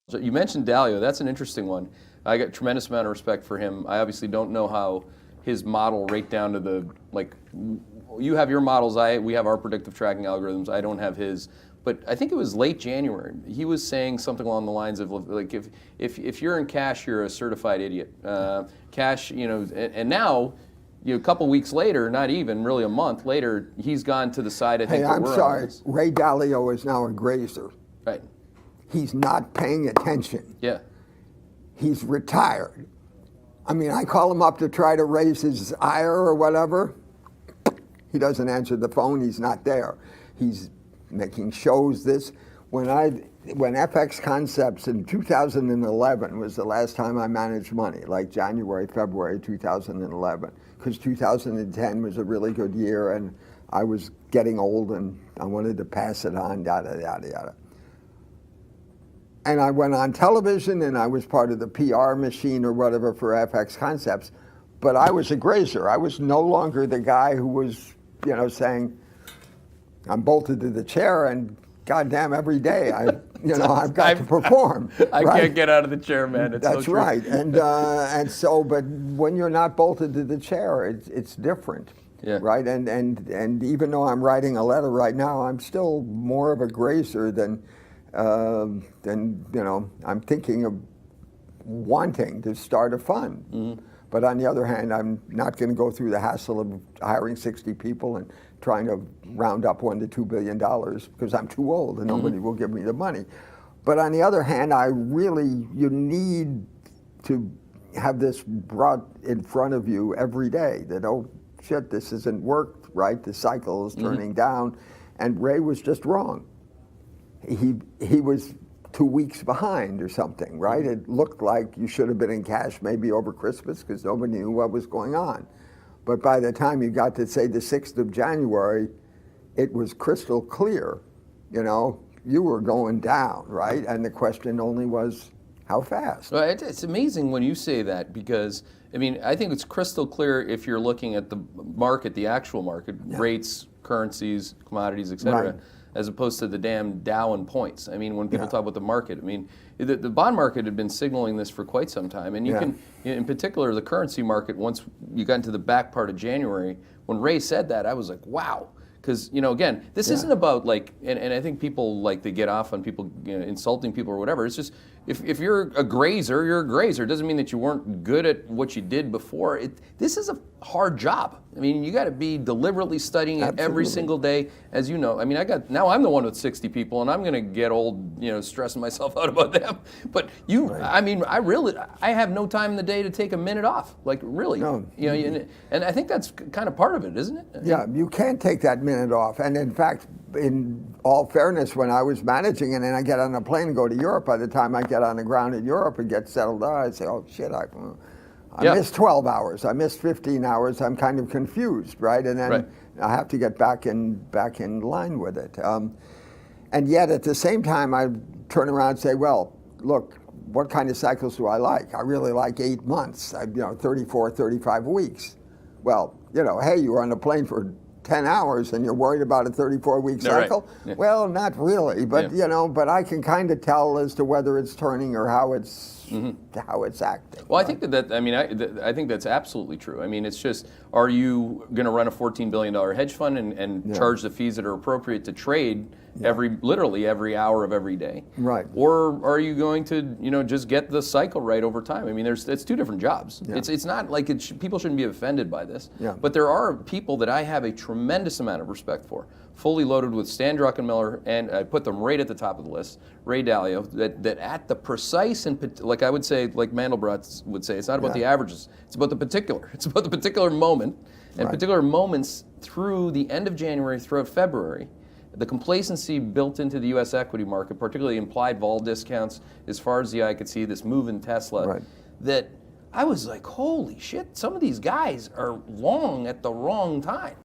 So you mentioned Dalio. That's an interesting one. I got a tremendous amount of respect for him. I obviously don't know how his model right down to the, like, you have your models, we have our predictive tracking algorithms. I don't have his. But I think it was late January. He was saying something along the lines of, like, if you're in cash, you're a certified idiot. Cash, and now, a couple weeks later, not even really a month later, he's gone to the side. I think. Hey, I'm sorry. Ray Dalio is now a grazer. Right. He's not paying attention. Yeah. He's retired. I mean, I call him up to try to raise his ire or whatever. He doesn't answer the phone. He's not there. He's making shows. When FX Concepts in 2011 was the last time I managed money, like January, February 2011, because 2010 was a really good year and I was getting old and I wanted to pass it on, yada, yada, yada. And I went on television and I was part of the PR machine or whatever for FX Concepts, but I was a grazer. I was no longer the guy who was, saying, I'm bolted to the chair and goddamn every day I've got to perform. I can't get out of the chair, man. It's That's so right. And so, but when you're not bolted to the chair, it's different. Yeah. Right. And even though I'm writing a letter right now, I'm still more of a grazer than I'm thinking of wanting to start a fund. Mm-hmm. But on the other hand, I'm not going to go through the hassle of hiring 60 people and trying to round up $1 to $2 billion because I'm too old and nobody will give me the money. But on the other hand, you need to have this brought in front of you every day that, oh shit, this hasn't worked, right? The cycle is turning down. And Ray was just wrong. He was 2 weeks behind or something, right? It looked like you should have been in cash maybe over Christmas because nobody knew what was going on. But by the time you got to, say, the 6th of January, it was crystal clear. You were going down, right? And the question only was, how fast? Well, it's amazing when you say that because, I think it's crystal clear if you're looking at the market, the actual market, rates, currencies, commodities, et cetera. Right. As opposed to the damn Dow and points. When people talk about the market, the bond market had been signaling this for quite some time. And you can, in particular, the currency market, once you got into the back part of January, when Ray said that, I was like, wow. Because, again, this isn't about and I think people they get off on people insulting people or whatever. It's just, if you're a grazer, you're a grazer. It doesn't mean that you weren't good at what you did before. This is a hard job. You got to be deliberately studying it every single day, as you know. Now I'm the one with 60 people, and I'm going to get old, stressing myself out about them. But I have no time in the day to take a minute off, really. No. And I think that's kind of part of it, isn't it? Yeah, you can't take that minute off. And in fact, in all fairness, when I was managing and then I get on a plane and go to Europe, by the time I get on the ground in Europe and get settled out, I say, oh shit, I missed 12 hours, I missed 15 hours, I'm kind of confused, right? And then I have to get back in line with it. And yet at the same time, I turn around and say, well, look, what kind of cycles do I like? I really like 8 months, 34, 35 weeks. Well, hey, you were on a plane for 10 hours and you're worried about a 34-week cycle? Right. Yeah. Well, not really, but but I can kind of tell as to whether it's turning or how it's acting. Well, I think I think that's absolutely true. It's just, are you going to run a $14 billion hedge fund and charge the fees that are appropriate to trade literally every hour of every day? Right. Or are you going to just get the cycle right over time? It's two different jobs. Yeah. It's not like people shouldn't be offended by this. Yeah. But there are people that I have a tremendous amount of respect for, fully loaded with Stan Druckenmiller, and I put them right at the top of the list, Ray Dalio, that at the precise and, like I would say, like Mandelbrot would say, it's not about the averages, it's about the particular. It's about the particular moment, and particular moments through the end of January, throughout February. The complacency built into the U.S. equity market, particularly implied vol discounts as far as the eye could see, this move in Tesla, that I was like, holy shit, some of these guys are long at the wrong time.